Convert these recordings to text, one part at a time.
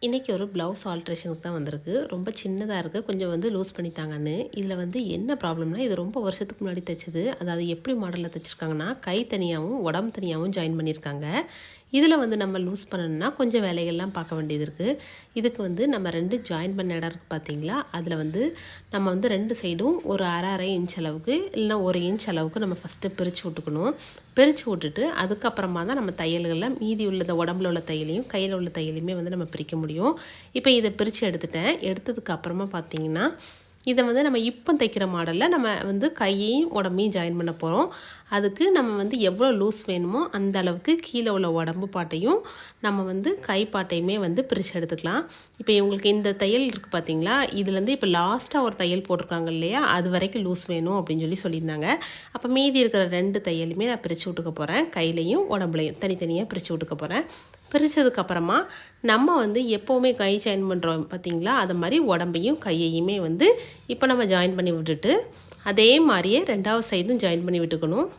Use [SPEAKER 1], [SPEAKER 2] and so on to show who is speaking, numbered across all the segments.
[SPEAKER 1] இன்றைக்கி ஒரு ப்ளவுஸ் ஆல்ட்ரேஷனுக்கு தான் வந்திருக்கு. ரொம்ப சின்னதாக இருக்குது, கொஞ்சம் வந்து லூஸ் பண்ணித்தாங்கன்னு. இதில் வந்து என்ன ப்ராப்ளம்னா, இது ரொம்ப வருஷத்துக்கு முன்னாடி தைச்சது. அதாவது எப்படி மாடலில் தைச்சிருக்காங்கன்னா, கை தனியாகவும் உடம்பு தனியாகவும் ஜாயின் பண்ணியிருக்காங்க. இதில் வந்து நம்ம லூஸ் பண்ணணும்னா கொஞ்சம் வேலைகள்லாம் பார்க்க வேண்டியது இருக்குது. இதுக்கு வந்து நம்ம 2 ஜாயின் பண்ண இடம் இருக்குது பார்த்தீங்களா, அதில் வந்து நம்ம வந்து 2 சைடும் ஒரு அரை இன்ச் அளவுக்கு இல்லைனா 1 இன்ச் அளவுக்கு நம்ம ஃபஸ்ட்டு பிரித்து விட்டுக்கணும். பிரித்து விட்டுட்டு அதுக்கப்புறமா தான் நம்ம தையல்களில் மீதி உள்ள உடம்புல உள்ள தையலையும் கையில் உள்ள தையலையுமே வந்து நம்ம பிரிக்க முடியும். இப்போ இதை பிரித்து எடுத்துட்டேன். எடுத்ததுக்கு அப்புறமா பார்த்தீங்கன்னா, இதை வந்து நம்ம இப்போ தைக்கிற மாடலில் நம்ம வந்து கையையும் உடம்பையும் ஜாயின் பண்ண போகிறோம். அதுக்கு நம்ம வந்து எவ்வளோ லூஸ் வேணுமோ அந்த அளவுக்கு கீழே உள்ள உடம்பு பாட்டையும் நம்ம வந்து கை பாட்டையுமே வந்து பிரித்து எடுத்துக்கலாம். இப்போ இவங்களுக்கு இந்த தையல் இருக்குது பார்த்தீங்களா, இதுலேருந்து இப்போ லாஸ்ட்டாக ஒரு தையல் போட்டிருக்காங்க இல்லையா, அது வரைக்கும் லூஸ் வேணும் அப்படின்னு சொல்லியிருந்தாங்க. அப்போ மீதி இருக்கிற 2 தையலுமே நான் பிரித்து விட்டுக்க போகிறேன். கையிலையும் உடம்புலையும் தனித்தனியாக பிரித்து விட்டுக்க போகிறேன். பிரித்ததுக்கப்புறமா நம்ம வந்து எப்போவுமே கை ஜாயின் பண்ணுறோம் பார்த்தீங்களா, அது மாதிரி உடம்பையும் கையையுமே வந்து இப்போ நம்ம ஜாயின் பண்ணி விட்டுட்டு அதே மாதிரியே 2வது சைடும் ஜாயின் பண்ணி விட்டுக்கணும்.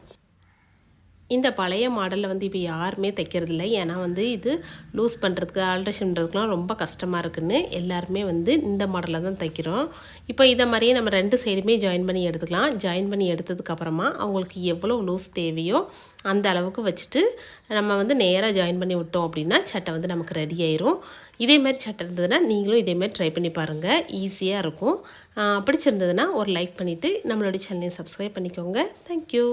[SPEAKER 1] இந்த பழைய மாடலில் வந்து இப்போ யாருமே தைக்கிறதில்ல. ஏன்னா வந்து இது லூஸ் பண்ணுறதுக்கு ஆல்ட்ரேஷன் பண்ணுறதுக்குலாம் ரொம்ப கஷ்டமாக இருக்குதுன்னு எல்லாருமே வந்து இந்த மாடலில் தான் தைக்கிறோம். இப்போ இதை மாதிரியே நம்ம 2 சைடுமே ஜாயின் பண்ணி எடுத்துக்கலாம். ஜாயின் பண்ணி எடுத்ததுக்கப்புறமா அவங்களுக்கு எவ்வளோ லூஸ் தேவையோ அந்த அளவுக்கு வச்சுட்டு நம்ம வந்து நேராக ஜாயின் பண்ணி விட்டோம் அப்படின்னா சட்டை வந்து நமக்கு ரெடி ஆயிரும். இதேமாதிரி சட்டை இருந்ததுன்னா நீங்களும் இதேமாதிரி ட்ரை பண்ணி பாருங்கள், ஈஸியாக இருக்கும். பிடிச்சிருந்ததுன்னா ஒரு லைக் பண்ணிவிட்டு நம்மளுடைய சேனலையும் சப்ஸ்கிரைப் பண்ணிக்கோங்க. தேங்க்யூ.